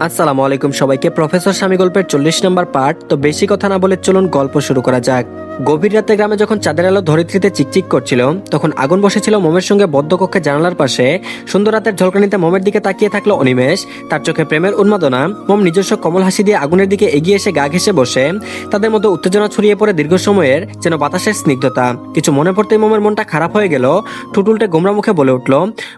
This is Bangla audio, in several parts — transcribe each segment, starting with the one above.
আসসালামু আলাইকুম সবাইকে। প্রফেসর স্বামী গল্পের 40 নম্বর পার্ট। তো বেশি কথা না বলে চলুন গল্প শুরু করা যাক। গভীর রাতে গ্রামে যখন চাঁদের আলো ধরিত্রীতে চিকচিক করছিল, তখন আগুন বসেছিল মোমের সঙ্গে বদ্ধ কক্ষে জানালার পাশে। সুন্দর রাতের ঝলকানিতে মোমের দিকে তাকিয়ে থাকলো অনিমেষ। তার চোখে প্রেমের উন্মাদনা। মোম নিজস্ব কমল হাসি দিয়ে আগুনের দিকে এগিয়ে এসে গা ঘেঁষে বসে। তাদের মধ্যে উত্তেজনা ছড়িয়ে পড়ে দীর্ঘ সময়ের, যেন বাতাসের স্নিগ্ধতা। কিছু মনে পড়তেই মোমের মনটা খারাপ হয়ে গেল। ঠোঁট উল্টে গোমরা মুখে বলে উঠল,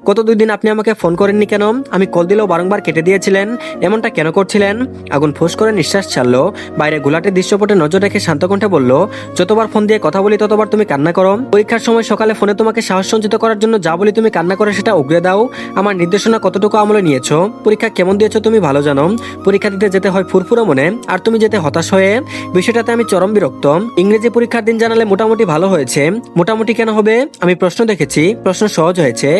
গত 2 দিন আপনি আমাকে ফোন করেননি কেন? আমি কল দিলেও বারংবার কেটে দিয়েছিলেন। এমনটা কেন করছিলেন? আগুন ফোঁস করে নিঃশ্বাস ছাড়লো। বাইরে গোলাটের দৃশ্যপটে নজর রেখে শান্ত কণ্ঠে বলল, যতবার ফোন দিয়ে কথা বলি ততবার তুমি কান্না করো। পরীক্ষার সময় সকালে ফোনে তোমাকে সাহস সঞ্চিত করার জন্য যা বলি তুমি কান্না করে সেটা উগরে দাও। আমার নির্দেশনা কতটুকু আমলে নিয়েছো? পরীক্ষা কেমন দিয়েছো তুমি ভালো জানো। পরীক্ষা দিতে যেতে হয় ফুরফুরে মনে, আর তুমি যেতে হতাশ হয়ে। বিষয়টাতে আমি চরম বিরক্ত। ইংরেজি পরীক্ষার দিন জানালে মোটামুটি ভালো হয়েছে। মোটামুটি কেন হবে? আমি প্রশ্ন দেখেছি, প্রশ্ন সহজ হয়েছে।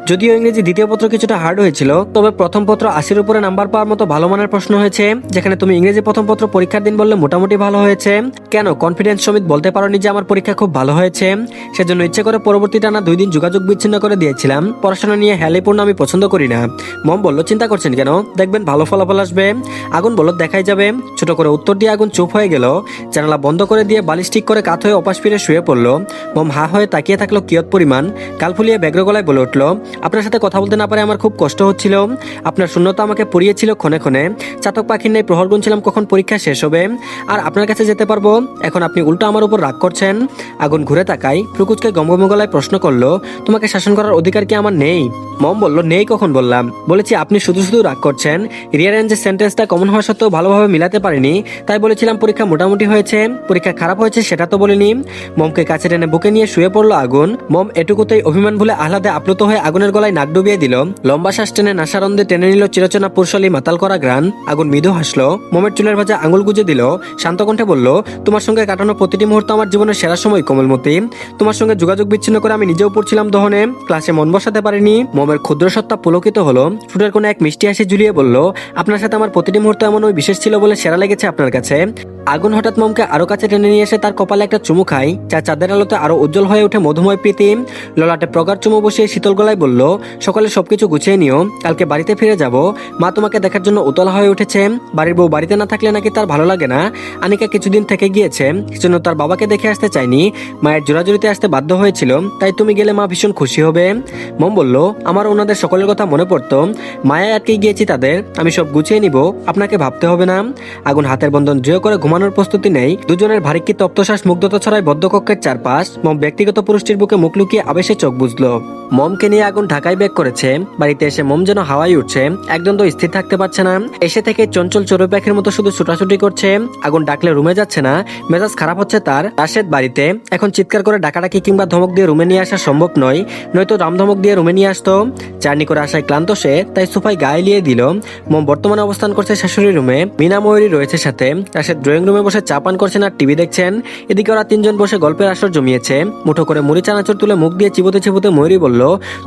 যদিও ইংরেজি দ্বিতীয় পত্র কিছুটা হার্ড হয়েছিল, তবে প্রথম পত্র 80-র উপরে নাম্বার পাওয়ার মতো ভালো মানের প্রশ্ন হয়েছে। যেখানে তুমি ইংরেজি প্রথম পত্র পরীক্ষার দিন বললে মোটামুটি ভালো হয়েছে। কেন কনফিডেন্স সমেত বলতে পারোনি যে আমার পরীক্ষা খুব ভালো হয়েছে? সেজন্য ইচ্ছে করে পরবর্তী টানা 2 দিন যোগাযোগ বিচ্ছিন্ন করে দিয়েছিলাম। পড়াশোনা নিয়ে হেলিপূর্ণ আমি পছন্দ করি না। মম বলল, চিন্তা করছেন কেন? দেখবেন ভালো ফলাফল আসবে। আগুন বলল, দেখাই যাবে। ছোট করে উত্তর দিয়ে আগুন চুপ হয়ে গেল। জানালা বন্ধ করে দিয়ে বালিশ ঠিক করে কাত হয়ে অপাশ ফিরে শুয়ে পড়ল। মম হা হয়ে তাকিয়ে থাকলো কিয়ত পরিমাণ। কাল ফুলিয়ে ব্যগ্র গলায় বলে উঠল, আপনার সাথে কথা বলতে না পারে আমার খুব কষ্ট হচ্ছিল। আপনার শূন্যতা আমাকে পড়িয়েছিল ক্ষণে ক্ষণে। চাতক পাখির ন্যায় প্রহর গুনছিলাম কখন পরীক্ষা শেষ হবে আর আপনার কাছে যেতে পারবো। এখন আপনি উল্টো আমার উপর রাগ করছেন। আগুন ঘুরে তাকাই, প্রকুচকে গমগম গলায় প্রশ্ন করলো, তোমাকে শাসন করার অধিকার কি আমার নেই? মম বলল, নেই কখন বললাম? বলেছি আপনি শুধু শুধু রাগ করছেন। রিয়ারেঞ্জের সেন্টেন্সটা কমন হওয়া সত্ত্বেও ভালোভাবে মিলাতে পারিনি, তাই বলেছিলাম পরীক্ষা মোটামুটি হয়েছে। পরীক্ষা খারাপ হয়েছে সেটা তো বলিনি। মমকে কাছে টেনে বুকে নিয়ে শুয়ে পড়লো আগুন। মম এটুকুতেই অভিমান ভুলে আহ্লাদে আপ্লুত হয়ে আগুনের গলায় নাক ডুবিয়ে দিল। লম্বা শ্বাস টেনে নাসারন্দে টেনে নিল চিরচেনা পুরশালী মাতাল করা গ্রান। আগুন মৃদু হাসলো, মোমের চুলের ভাজা আঙুল গুজে দিল। শান্ত কণ্ঠে বলল, তোমার সঙ্গে কাটানো প্রতিটি মুহূর্ত আমার জীবনের সেরা সময় কোমলমতি। তোমার সঙ্গে যোগাযোগ বিচ্ছিন্ন করে আমি নিজেও পড়ছিলাম দহনে, ক্লাসে মন বসাতে পারিনি। মোমের ক্ষুদ্র সত্তা পুলকিত হলো। ঠোঁটের কোণে এক মিষ্টি হাসি ঝুলিয়ে বলল, আপনার সাথে আমার প্রতিটি মুহূর্ত এমন ওই বিশেষ ছিল বলে সেরা লেগেছে আপনার কাছে। আগুন হঠাৎ মমকে আরো কাছে টেনে নিয়ে এসে তার কপালে একটা চুমু খায়, যা চাঁদের আলোতে আরো উজ্জ্বল হয়ে ওঠে মধুময় প্রীতি। ললাটে প্রগাঢ় চুমু বসিয়ে শীতল গলায় বলল, সকালে সবকিছু গুছিয়ে নিও, কালকে বাড়িতে ফিরে যাব। মা তোমাকে দেখার জন্য উতলা হয়ে উঠেছে। বাড়ির বউ বাড়িতে না থাকলে নাকি তার ভালো লাগে না। আনিকা কিছুদিন থেকে গিয়েছে, সেজন্য তার বাবাকে দেখে আসতে চাইনি। মায়ের জোরাজুরিতে আসতে বাধ্য হয়েছিল, তাই তুমি গেলে মা ভীষণ খুশি হবে। মম বলল, আমার ওনাদের সকলের কথা মনে পড়তো। মায়ায় আটকে গিয়েছি তাদের, আমি সব গুছিয়ে নিব, আপনাকে ভাবতে হবে না। আগুন হাতের বন্ধন জয় করে ঘুমানোর প্রস্তুতি নেই। দুজনের ভারী কি তপ্তশ্বাস মুগ্ধতা ছড়ায় বদ্ধ কক্ষের চারপাশ। মম ব্যক্তিগত পুরুষটির বুকে মুখ লুকিয়ে আবেশে চোখ বুঝলো। মমকে নিয়ে আগুন ঢাকায় ব্যাক করেছে। বাড়িতে এসে মম যেন হাওয়ায় উঠছে, একদম তো স্থির থাকতে পারছে না। এসে থেকে চঞ্চল চড়ুই পাখির মতো শুধু ছুটাছুটি করছে। আগুন ডাকলে রুমে যাচ্ছে না, মেজাজ খারাপ হচ্ছে তার। রাশেদ বাড়িতে, এখন চিৎকার করে ডাকাডাকি কিংবা ধমক দিয়ে রুমে নিয়ে আসা সম্ভব নয়, নয়তো রামধমক দিয়ে রুমে নিয়ে আসতো। জার্নি করে আসায় ক্লান্ত সে, তাই সোফায় গায়ে লিয়ে দিল। মম বর্তমানে অবস্থান করছে শাশুড়ি রুমে। মিনা ময়ূরী রয়েছে সাথে। রাশেদ ড্রয়িং রুমে বসে চা পান করছেন আর টিভি দেখছেন। এদিকে ওরা 3জন বসে গল্পের আসর জমিয়েছে। মুঠো করে মুড়ি চানাচুর তুলে মুখ দিয়ে চিবোতে চিবোতে ময়ূরী বলল,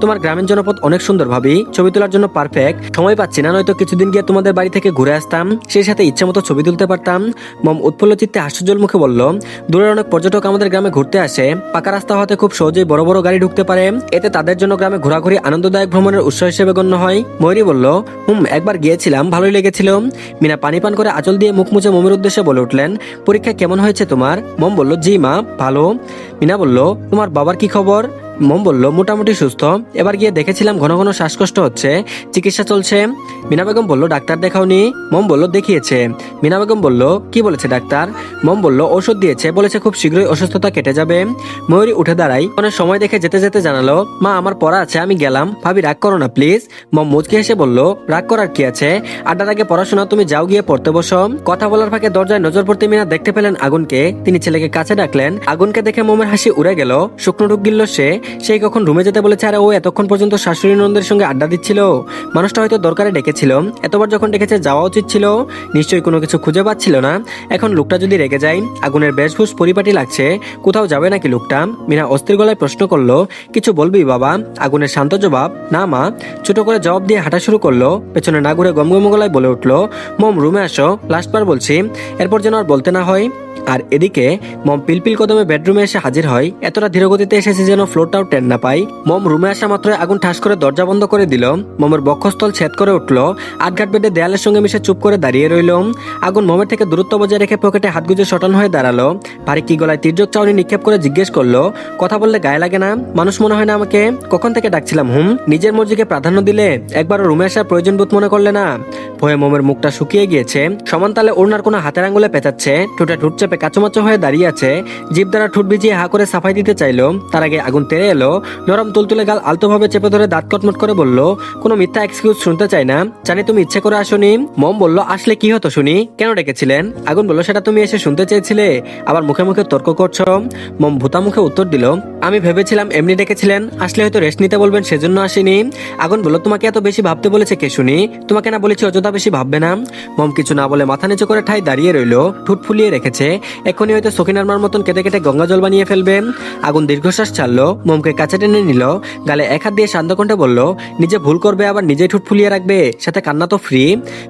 তোমার গ্রামীণ জনপদ অনেক সুন্দর ভাবি, ছবি তোলার জন্য পারফেক্ট। সময় পাচ্ছি না, নয়তো কিছুদিন গিয়ে তোমাদের বাড়ি থেকে ঘুরে আসতাম, সেই সাথে ইচ্ছে মতো ছবি তুলতে পারতাম। মম উৎফুল্ল চিত্তে আশ্চর্যের মুখে বলল, দূরের অনেক পর্যটক আমাদের গ্রামে ঘুরতে আসে। পাকা রাস্তা হতে খুব সহজেই বড় বড় গাড়ি ঢুকতে পারে, এতে তাদের জন্য গ্রামে ঘোরাঘুরি আনন্দদায়ক ভ্রমণের উৎস হিসেবে গণ্য হয়। ময়ূরী বলল, একবার গিয়েছিলাম, ভালোই লেগেছিল। মিনা পানি পান করে আঁচল দিয়ে মুখ মুছে মমের উদ্দেশ্যে বলে উঠলেন, পরীক্ষা কেমন হয়েছে তোমার? মম বলল, জি মা, ভালো। মিনা বলল, তোমার বাবার কি খবর? মম বলল, মোটামুটি সুস্থ। এবার গিয়ে দেখেছিলাম ঘন ঘন শ্বাসকষ্ট হচ্ছে, চিকিৎসা চলছে। মিনা বেগম বলল, ডাক্তার দেখাওনি? মম বলল, দেখিয়েছে। মিনা বেগম বলল, কি বলেছে ডাক্তার? মম বলল, ওষুধ দিয়েছে, বলেছে খুব শীঘ্রই অসুস্থতা কেটে যাবে। ময়ূরী উঠে দাঁড়াই, অনেক সময় দেখে যেতে যেতে জানালো, মা আমার পড়া আছে, আমি গেলাম, ভাবি রাগ করো না প্লিজ। মম মুচকে হেসে বলল, রাগ করার কি আছে, আড্ডার আগে পড়াশোনা, তুমি যাও গিয়ে পড়তে বসো। কথা বলার ফাঁকে দরজায় নজর পড়তে মিনা দেখতে পেলেন আগুনকে। তিনি ছেলেকে কাছে ডাকলেন। আগুনকে দেখে মমের হাসি উড়ে গেল। শুকনো ঢুক গিলল সে। সেই কখন রুমে যেতে বলেছে, আরে ও এতক্ষণ পর্যন্ত শাশুড়ি ননদের সঙ্গে আড্ডা দিচ্ছিল। মানুষটা হয়তো দরকারে ডেকেছিল, এতবার যখন ডেকেছে যাওয়া উচিত ছিল। নিশ্চয়ই কোনো কিছু খুঁজে পাচ্ছিল না। এখন লোকটা যদি রেগে যায়, আগুনের বেশভূষ পরিপাটি লাগছে, কোথাও যাবে নাকি লোকটা? মিনা অস্থির গলায় প্রশ্ন করলো, কিছু বলবি বাবা? আগুনের শান্ত জবাব, না মা। ছোট করে জবাব দিয়ে হাঁটা শুরু করলো। পেছনে না ঘুরে গমগম গলায় বলে উঠলো, মম রুমে আসো, লাস্টবার বলছি। এরপর যেন আর বলতে না হয়। আর এদিকে মম পিলপিল কদমে বেডরুমে এসে হাজির হয়। এতটা ধীরগতিতে এসেছে যেন ফ্লোরটাও টের না পায়। মম রুমে আসা মাত্র আগুন ঠাস করে দরজা বন্ধ করে দিল। মমের বক্ষস্থল ছেদ করে উঠল। আটঘাট বেডে দেয়ালের সঙ্গে মিশে চুপ করে দাঁড়িয়ে রইল। আগুন মমের থেকে দূরত্ব বজায় রেখে পকেটে হাত গুজে শটান হয়ে দাঁড়ালো। ভারী কি গলায় তীর্যক চাউনি নিক্ষেপ করে জিজ্ঞেস করলো, কথা বললে গায়ে লাগে না? মানুষ মনে হয় না আমাকে? কখন থেকে ডাকছিলাম? নিজের মর্জিকে প্রাধান্য দিলে একবারও রুমে আসার প্রয়োজন বোধ মনে করলে না? ভয়ে মমের মুখটা শুকিয়ে গিয়েছে। সমান তালে ওড়নার কোনো হাতের আঙ্গুলে পেঁচাচ্ছে। ঠোঁটে ঠোঁট চেপে কাচুমাচু হয়ে দাঁড়িয়ে আছে। জিভ দ্বারা ঠোঁট ভিজিয়ে হা করে সাফাই দিতে চাইলো। তার আগে আগুন তেড়ে এলো। নরম তুলতুলে গাল আলতোভাবে চেপে ধরে দাঁত কটমট করে বলল, কোনো মিথ্যা এক্সকিউজ শুনতে চাই না। জানি তুমি ইচ্ছে করে আসোনি। মম বলল, আসলে কি হতো শুনি? কেন ডেকেছিলেন? আগুন বলল, সেটা তুমি এসে শুনতে চেয়েছিলে, আবার মুখে মুখে তর্ক করছো। মম ভূতা মুখে উত্তর দিল, আমি ভেবেছিলাম এমনি ডেকেছিলেন, আসলে হয়তো রেস্ট নিতে বলবেন সেজন্য আসিনি। আগুন বলল, তোমাকে এত বেশি ভাবতে বলেছে কে শুনি? তোমাকে না বলেছি অযথা বেশি ভাববে না? মম কিছু না বলে মাথা নিচু করে ঠাই দাঁড়িয়ে রইল। ঠোঁট ফুলিয়ে রেখেছে। এখনই হয়তো সকিনার মতন কেটে কেটে গঙ্গা জল বানিয়ে ফেলবে। আগুন দীর্ঘশ্বাস ছাড়লো। মমকে কাছে টেনে নিল। গালে এক হাত দিয়ে শান্ত কণ্ঠে বলল, নিজে ভুল করবে আবার নিজেই ঠোঁট ফুলিয়ে রাখবে, সাথে কান্না তো ফ্রি।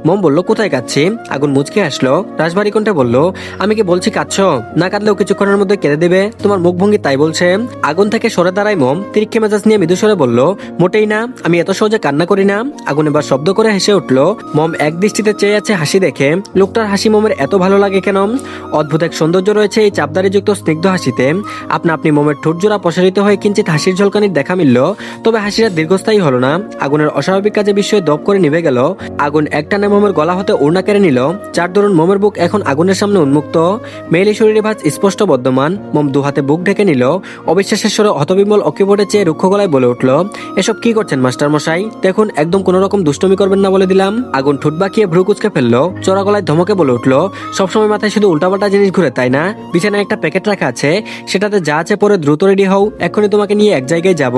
মম বলল, কোথায় কাঁদছি? আগুন মুচকে আসলো। রাজবাড়ি কণ্ঠে বলল, আমি কি বলছি কাঁদছ? না কাঁদলেও কিছুক্ষণের মধ্যে কেঁদে দেবে, তোমার মুখভঙ্গি তাই বলছে। আগুন থেকে সরে দাঁড়ায় মম। তিরিক্ষে মেজাজ নিয়ে মৃদু স্বরে বলল, মোটেই না, আমি এত সহজে কান্না করি না। আগুন এবার শব্দ করে হেসে উঠল। মম এক দৃষ্টিতে চেয়ে আছে হাসি দেখে। লোকটার হাসি মমের এত ভালো লাগে কেন? অদ্ভুত এক সৌন্দর্য রয়েছে এই চাপদারিযুক্ত স্নিগ্ধ হাসিতে। আপনা আপনি মমের ঠোঁট জোড়া প্রসারিত হয়ে কিঞ্চিত হাসির ঝলকানির দেখা মিলল। তবে হাসিটা দীর্ঘস্থায়ী হলো না। আগুনের অস্বাভাবিক কাজে বিস্ময়ে দপ করে নিভে গেল। আগুন একটানে মমের গলা হতে ওড়না কেড়ে নিল। যার দরুন মমের বুক এখন আগুনের সামনে উন্মুক্ত। মেয়েলি শরীরে ভাঁজ স্পষ্ট বর্ধমান। মম দু হাতে বুক ঢেকে নিল। অবিশ্বাসের স্বরে হতবিমল অকিবোর্ডে চেয়ে রুক্ষ গলায় বলে উঠল, এসব কি করছেন মাস্টার মশাই? দেখুন একদম কোন রকম দুষ্টমি করবেন না বলে দিলাম। আগুন ঠোঁট বাঁকিয়ে ভ্রু কুচকে ফেললো। চড়া গলায় ধমকে বলে উঠল, সবসময় মাথায় শুধু উল্টাপাল্টা জিনিস ঘুরে তাই না? বিছানায় একটা প্যাকেট রাখা আছে, সেটাতে যা আছে পরে দ্রুত রেডি হও, এখনই তোমাকে নিয়ে এক জায়গায় যাব।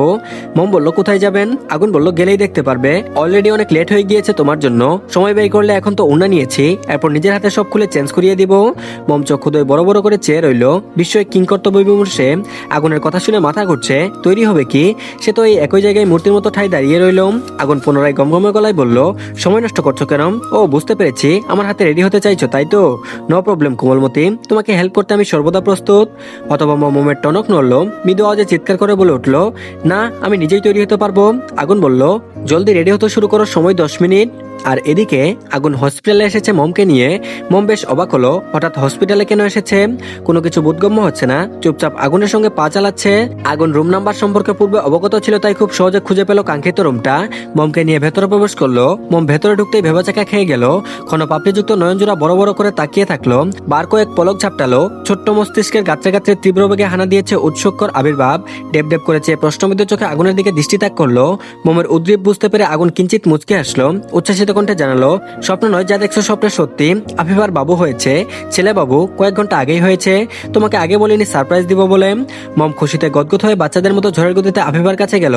মম বলল, কোথায় যাবেন? আগুন বলল, গেলেই দেখতে পারবে। অলরেডি অনেক লেট হয়ে গিয়েছে তোমার জন্য। সময় ব্যয় করলে এখন তো ওড়না নিয়েছি, এরপর নিজের হাতে সব খুলে চেঞ্জ করিয়ে দিব। মম চক্ষুদয় বড় বড় করে চেয়ে রইল। বিস্ময়ে কিংকর্তব্য বিমর্ষে। আগুনের কথা শুনে মাথা ঘুরছে। তৈরি হবে কি? সে তো এই একই জায়গায় মূর্তির মতো ঠাই দাঁড়িয়ে রইল। আগুন পুনরায় গমগমে গলায় বলল, সময় নষ্ট করছো কেন? ও বুঝতে পেরেছি, আমার হাতে রেডি হতে চাইছো তাই তো? নো প্রবলেম কোমলমতি, তোমাকে হেল্প করতে আমি সর্বদা প্রস্তুত। অথবা মমের টনক নড়ল। মৃদু আওয়াজে চিৎকার করে বলে উঠল, না, আমি নিজেই তৈরি হতে পারবো। আগুন বলল, জলদি রেডি হতে শুরু করো, সময় 10 মিনিট। আর এদিকে আগুন হসপিটালে এসেছে মমকে নিয়ে। মম বেশ অবাক হলো, হঠাৎ হসপিটালে কেন এসেছে? কোনো কিছু বোধগম্য হচ্ছে না। চুপচাপ আগুনের সঙ্গে পা চালাচ্ছে। আগুন রুম নাম্বার সম্পর্কে পূর্বে অবগত ছিল, তাই খুব সহজে খুঁজে পেল কাঙ্ক্ষিত রুমটা। মমকে নিয়ে ভেতরে প্রবেশ করলো। মম ভেতরে ঢুকতেই ভেবাচাকা খেয়ে গেল। ক্ষণ পাপড়িযুক্ত নয়নজোড়া বড় বড় করে তাকিয়ে থাকলো। বার কয়েক পলক ঝাপটালো। ছোট্ট মস্তিষ্কের গাত্রে গাত্রে তীব্র বেগে হানা দিয়েছে উৎসুকর আবির্ভাব। ডেপ ডেপ করেছে প্রশ্নবিদ্ধ চোখে আগুনের দিকে দৃষ্টি তাক করলো। মমের উদ্গ্রীব বুঝতে পেরে আগুন কিঞ্চিত মুচকে আসলো। উচ্ছ্বাসিত কণ্ঠে জানালো, স্বপ্ন নয়, যা দেখছো স্বপ্নে সত্যি। আফিফার বাবু হয়েছে, ছেলে বাবু, কয়েক ঘন্টা আগেই হয়েছে। তোমাকে আগে বলিনি সারপ্রাইজ দিব বলে। মম খুশিতে গদগদ হয়ে বাচ্চাদের মতো ঝড়ের গতিতে আফিফার কাছে গেল।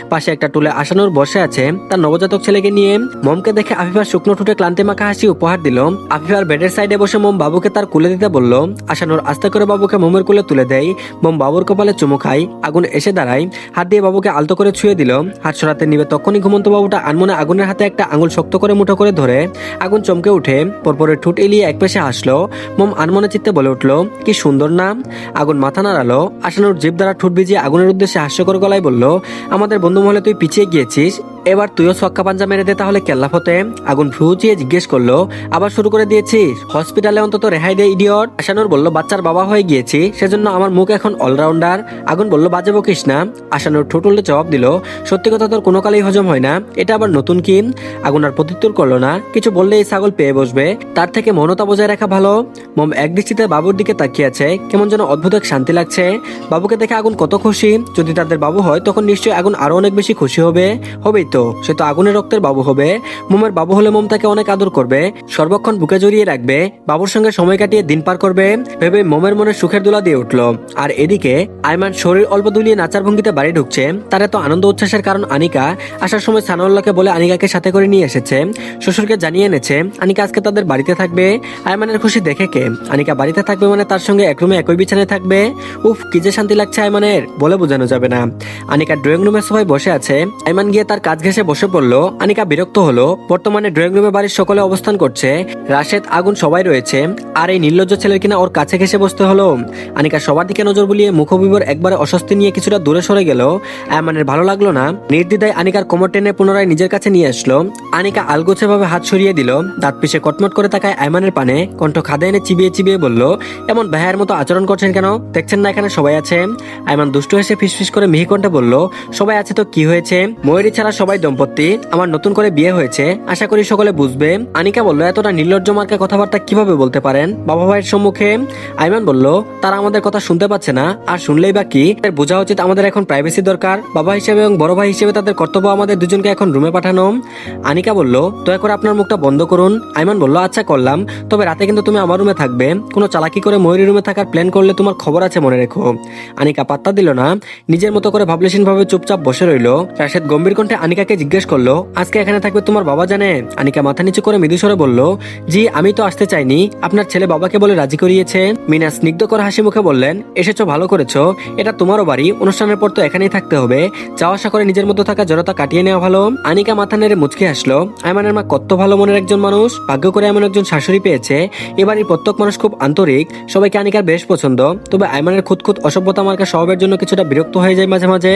পাশে একটা টুলে আশানুর বসে আছে তার নবজাতক ছেলেকে নিয়ে। মমকে দেখে আফিফার শুকনো ঠোঁটে ক্লান্তি মাখা হাসি উপহার দিল। আফিফার বেডের সাইডে বসে মম বাবুকে তার কুলে দিতে বলল। আশানুর আস্তে করে বাবুকে মমের কুলে তুলে দেয়। মম বাবুর কপালে চুমু খায়। আগুন এসে দাঁড়ায়। হাত দিয়ে বাবুকে আলতো করে ছুঁয়ে দিল। হাত সরাতে নিবে তখনই ঘুমন্ত বাবুটা আনমনে আগুনের হাতে একটা আঙুল শক্ত করে মুঠো করে ধরে। আগুন চমকে উঠে পরপরে ঠোঁট এলিয়ে এক পেশে হাসলো। মম আনমনে চিত্তে বলে উঠল, কি সুন্দর নাম। আগুন মাথা নাড়ালো। আশানুর জিভ দ্বারা ঠোঁট ভিজিয়ে আগুনের উদ্দেশ্যে হাস্যকর গলায় বলল, আমাদের বন্ধু মহলে তুই পিছিয়ে গিয়েছিস, এবার তুইও ছক্কা পাঞ্জা মেরে দে তাহলে কেল্লা ফতে। আগুন ভ্রু চিয়ে জিজ্ঞেস করলো, আবার শুরু করে দিয়েছিস? হসপিটালে অন্তত রেহাই দে ইডিয়ট। আশানুর বলল, বাচ্চার বাবা হয়ে গিয়েছি, সেজন্য আমার মুখ এখন অলরাউন্ডার। আগুন বলল, বাজে বকিস না। আশানুর ঠোঁট উল্টে জবাব দিল, সত্যি কথা তোর কোনো কালেই হজম হয় না, এটা আবার নতুন কি? আগুন আর প্রত্যুত্তর করলো না। কিছু বললে এই ছাগল পেয়ে বসবে, তার থেকে মনতা বজায় রাখা ভালো। মম এক দৃষ্টিতে বাবুর দিকে তাকিয়ে আছে। কেমন যেন অদ্ভুত এক শান্তি লাগছে। বাবুকে দেখে আগুন কত খুশি। যদি তাদের বাবু হয় তখন নিশ্চয়ই আগুন আরো অনেক বেশি খুশি হবে। হবেই তো, সে তো আগুনের রক্তের বাবু হবে। মমের বাবু হলে মম তাকে অনেক আদর করবে, সর্বক্ষণ বুকে জড়িয়ে রাখবে, বাবুর সঙ্গে সময় কাটিয়ে দিন পার করবে ভেবে মমের মনে সুখের দোলা দিয়ে উঠল। আর এদিকে আয়মান শরীর অল্প দুলিয়ে নাচার ভঙ্গিতে বাড়ি ঢুকছে। তার এত আনন্দ উচ্ছ্বাসের কারণ আনিকা। আসার সময় সানাউল্লাহকে বলে আনিকাকে সাথে করে নিয়ে এসেছে। শ্বশুরকে জানিয়ে এনেছে আনিকা আজকে তাদের বাড়িতে থাকবে। আয়মানের খুশি দেখে কে, আনিকা বাড়িতে থাকবে মানে তার সঙ্গে এক রুমে একই বিছানায় থাকবে। উফ, কি যে শান্তি লাগছে আয়মানের, বলে বোঝানো যাবে না। আনিকা ড্রয়িং রুমে সবাই বসে আছে, আয়মান গিয়ে তার কাজ ঘেঁষে বসে পড়লো। আনিকা বিরক্ত হলো, বর্তমানে ড্রয়িং রুমে বাড়ির সকলে অবস্থান করছে, রাশেদ, আগুন সবাই রয়েছে, আর এই নির্লজ্জ ছেলের কিনা ওর কাছে ঘেঁষে বসতে হলো। আনিকা সবার দিকে নজর বুলিয়ে মুখবিবর একবারে অস্বস্তি নিয়ে কিছুটা দূরে সরে গেল। আয়মানের ভালো লাগলো না, নির্দ্বিধায় আনিকার কোমর টেনে পুনরায় নিজের কাছে নিয়ে আসলো। আনিকা আলগোছে ভাবে হাত সরিয়ে দিল, দাঁত পিষে কটমট করে তাকায় আয়মানের পানে, কণ্ঠ খাদে এনে চিবিয়ে চিবিয়ে বলল, এমন বেহায়ের মতো আচরণ করছেন কেন? দেখছেন না এখানে সবাই আছে? আয়মান দুষ্টু হেসে ফিসফিস করে মিহি কণ্ঠে বলল, সবাই আছে তো কি হয়েছে, ময়ূরী ছাড়া সবাই দম্পতি, আমার নতুন করে বিয়ে হয়েছে, আশা করি সকলে বুঝবে। আনিকা বলল, এতটা নির্লজ্জ মার্কা কথাবার্তা কিভাবে বলতে পারেন বাবা ভাইয়ের সম্মুখে? আয়মান বলল, তারা আমাদের কথা শুনতে পাচ্ছে না, আর শুনলেই বা কি, বোঝা উচিত আমাদের এখন প্রাইভেসি দরকার, বাবা হিসেবে এবং বড় ভাই হিসেবে তাদের কর্তব্য আমাদের দুজনকে এখন রুমে পাঠানো। আনিকা বলল, দয়া করে আপনার মুখটা বন্ধ করুন। আয়মান বলল, আচ্ছা করলাম, তবে রাতে কিন্তু তুমি আমার রুমে থাকবে, কোনো চালাকি করে ময়ূরী রুমে থাকার প্ল্যান করলে তোমার খবর আছে মনে রেখো। আনিকা পাত্তা দিল না, নিজের মতো করে ভাবলেশীন ভাবে চুপচাপ বসে রইল। রাশেদ গম্ভীর কণ্ঠে আনিকাকে জিজ্ঞেস করলো, আজকে এখানে থাকবে তোমার বাবা জানে? আনিকা মাথা নিচু করে মৃদু স্বরে বলল, জি, আমি তো আসতে চাইনি, আপনার ছেলে বাবাকে বলে রাজি করিয়েছে। মিনা স্নিগ্ধ করে হাসি মুখে বললেন, এসেছো ভালো করেছো, এটা তোমারও বাড়ি, অনুষ্ঠানের পর তো এখানেই থাকতে হবে, যাওয়া আসা করে নিজের মতো থাকা জড়তা কাটিয়ে নেওয়া ভালো। আনিকা মাথা নেড়ে মুচকি হাসলো, আয়মানের মা কত ভালো মনের একজন মানুষ, ভাগ্য করে এমন একজন শাশুড়ি পেয়েছে। এবারের প্রত্যেক মানুষ খুব আন্তরিক, সবাইকে আনিকার বেশ পছন্দ, তবে আয়মানের খুঁতখুত অসভ্যতা মার্কা স্বভাবের জন্য কিছুটা বিরক্ত হয়ে যায় মাঝে মাঝে।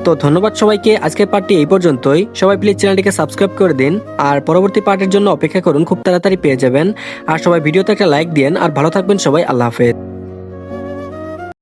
তো ধন্যবাদ সবাইকে, আজকের পার্টটি এই পর্যন্তই। সবাই প্লিজ চ্যানেলটিকে সাবস্ক্রাইব করে দিন, আর পরবর্তী পার্টের জন্য অপেক্ষা করুন, খুব তাড়াতাড়ি পেয়ে যাবেন। আর সবাই ভিডিওতে একটা লাইক দিন, আর ভালো থাকবেন সবাই, আল্লাহ হাফেজ।